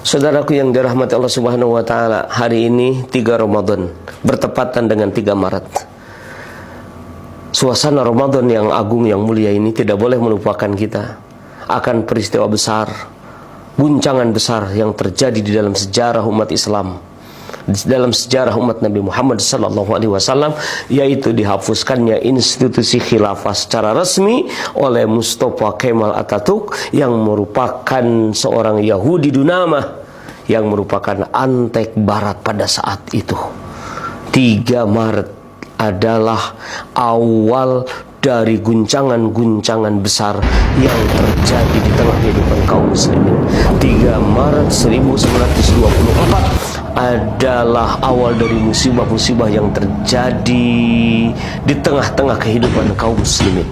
Saudaraku yang dirahmati Allah Subhanahu wa taala, hari ini 3 Ramadan bertepatan dengan 3 Maret. Suasana Ramadan yang agung yang mulia ini tidak boleh melupakan kita akan peristiwa besar, guncangan besar yang terjadi di dalam sejarah umat Islam, di dalam sejarah umat Nabi Muhammad SAW, yaitu dihapuskannya institusi khilafah secara resmi oleh Mustafa Kemal Atatürk yang merupakan seorang Yahudi Dunama, yang merupakan antek Barat pada saat itu. 3 Maret adalah awal dari guncangan-guncangan besar yang terjadi di tengah kehidupan kaum muslimin. 3 Maret 1924 adalah awal dari musibah-musibah yang terjadi di tengah-tengah kehidupan kaum muslimin.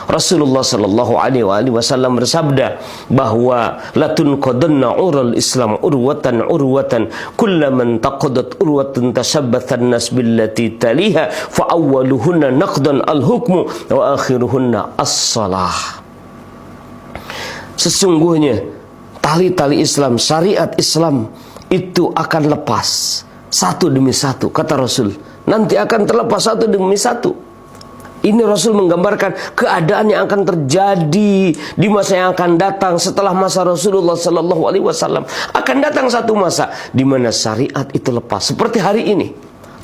Rasulullah sallallahu alaihi wasallam bersabda bahwa latun qadanna ural Islam urwatan kullaman taqadat urwatun tashabbathan nas billati taliha fa awwaluhunna naqdan al-hukmu wa akhiruhunna as-salah. Sesungguhnya tali-tali Islam, syariat Islam itu akan lepas satu demi satu, kata Rasul. Nanti akan terlepas satu demi satu. Ini Rasul menggambarkan keadaan yang akan terjadi di masa yang akan datang setelah masa Rasulullah Sallallahu Alaihi Wasallam. Akan datang satu masa di mana syariat itu lepas, seperti hari ini,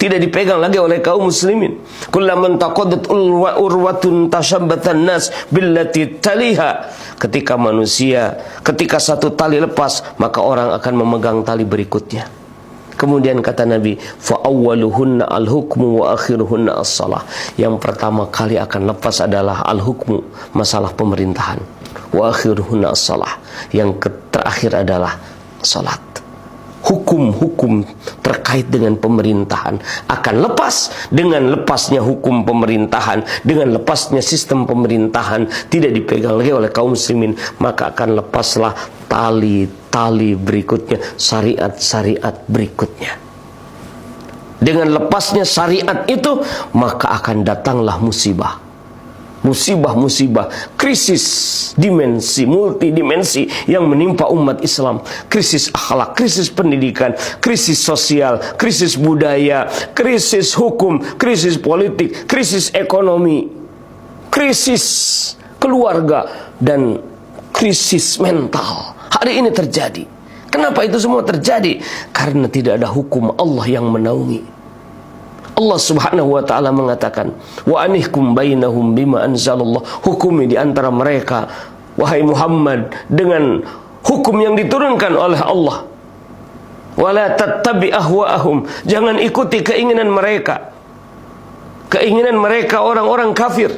tidak dipegang lagi oleh kaum muslimin. Kullaman taqaddat urwatun tashabbatan nas billati taliha. Ketika satu tali lepas, maka orang akan memegang tali berikutnya. Kemudian kata Nabi, fa awwaluhunna al-hukmu wa akhiruhunna as-salah. Yang pertama kali akan lepas adalah al-hukmu, masalah pemerintahan. Wa akhiruhunna as-salah. Yang terakhir adalah salat. Hukum-hukum terkait dengan pemerintahan akan lepas. Dengan lepasnya hukum pemerintahan, dengan lepasnya sistem pemerintahan tidak dipegang lagi oleh kaum muslimin, maka akan lepaslah tali berikutnya, syariat-syariat berikutnya. Dengan lepasnya syariat itu, maka akan datanglah musibah. Musibah-musibah, krisis multidimensi yang menimpa umat Islam. Krisis akhlak, krisis pendidikan, krisis sosial, krisis budaya, krisis hukum, krisis politik, krisis ekonomi, krisis keluarga, dan krisis mental. Hari ini terjadi. Kenapa itu semua terjadi? Karena tidak ada hukum Allah yang menaungi. Allah Subhanahu wa taala mengatakan, wa anihkum bainahum bima anzalallah, hukumi di antara mereka wahai Muhammad dengan hukum yang diturunkan oleh Allah. Wala tattabi ahwaahum, jangan ikuti keinginan mereka orang-orang kafir.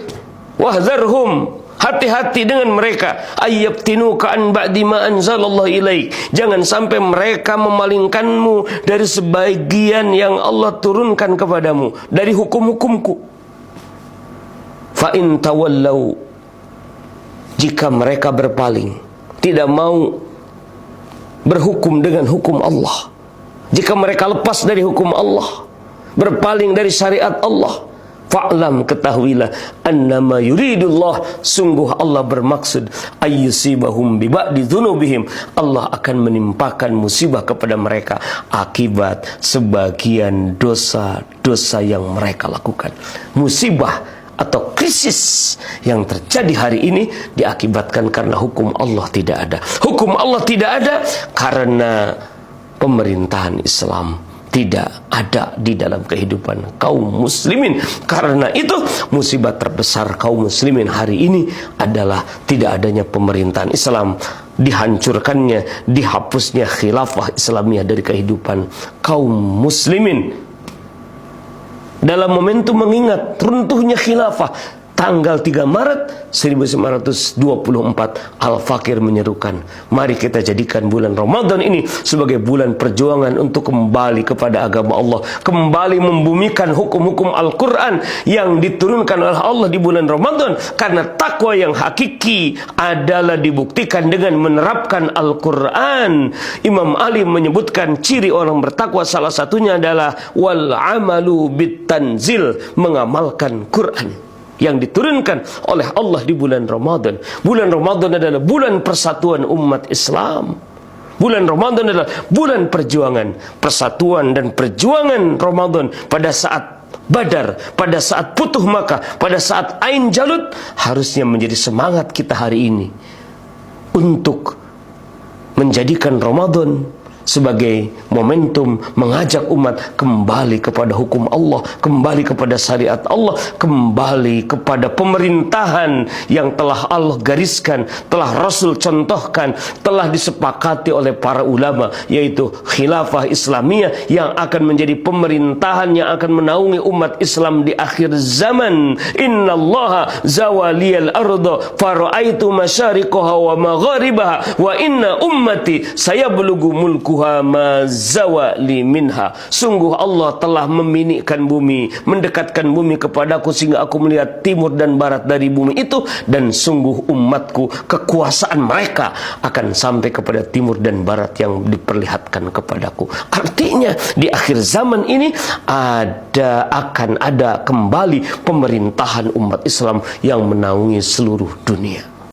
Wahzarhum, hati-hati dengan mereka, ayyabtinuka an ba'di ma anzalallahu ilaik, jangan sampai mereka memalingkanmu dari sebagian yang Allah turunkan kepadamu dari hukum-hukumku. Fa in tawallau, jika mereka berpaling, tidak mau berhukum dengan hukum Allah, jika mereka lepas dari hukum Allah, berpaling dari syariat Allah, fa'lam, ketahuilah, annama yuridullah, sungguh Allah bermaksud, ayyusibahum biba'di dzunubihim, Allah akan menimpakan musibah kepada mereka akibat sebagian dosa-dosa yang mereka lakukan. Musibah atau krisis yang terjadi hari ini diakibatkan karena hukum Allah tidak ada. Hukum Allah tidak ada karena pemerintahan Islam tidak ada di dalam kehidupan kaum muslimin. Karena itu musibah terbesar kaum muslimin hari ini adalah tidak adanya pemerintahan Islam, dihancurkannya, dihapusnya khilafah Islamiyah dari kehidupan kaum muslimin. Dalam momentum mengingat runtuhnya khilafah tanggal 3 Maret 1924, Al-Fakir menyerukan, mari kita jadikan bulan Ramadan ini sebagai bulan perjuangan untuk kembali kepada agama Allah, kembali membumikan hukum-hukum Al-Quran yang diturunkan oleh Allah di bulan Ramadan. Karena takwa yang hakiki adalah dibuktikan dengan menerapkan Al-Quran. Imam Ali menyebutkan ciri orang bertakwa salah satunya adalah wal amalu bit tanzil, mengamalkan Quran yang diturunkan oleh Allah di bulan Ramadan. Bulan Ramadan adalah bulan persatuan umat Islam. Bulan Ramadan adalah bulan perjuangan, persatuan dan perjuangan Ramadan pada saat Badar, pada saat Futuh Makkah, pada saat Ain Jalut, harusnya menjadi semangat kita hari ini untuk menjadikan Ramadan sebagai momentum mengajak umat kembali kepada hukum Allah, kembali kepada syariat Allah, kembali kepada pemerintahan yang telah Allah gariskan, telah Rasul contohkan, telah disepakati oleh para ulama, yaitu khilafah Islamiyah yang akan menjadi pemerintahan yang akan menaungi umat Islam di akhir zaman. Innallaha zawaliyal arda fara'aitu masyariqaha wa magharibaha wa inna ummati sayablugu mulku mazawali minha. Sungguh Allah telah meminikan bumi, mendekatkan bumi kepadaku sehingga aku melihat timur dan barat dari bumi itu, dan sungguh umatku kekuasaan mereka akan sampai kepada timur dan barat yang diperlihatkan kepadaku. Artinya di akhir zaman ini akan ada kembali pemerintahan umat Islam yang menaungi seluruh dunia.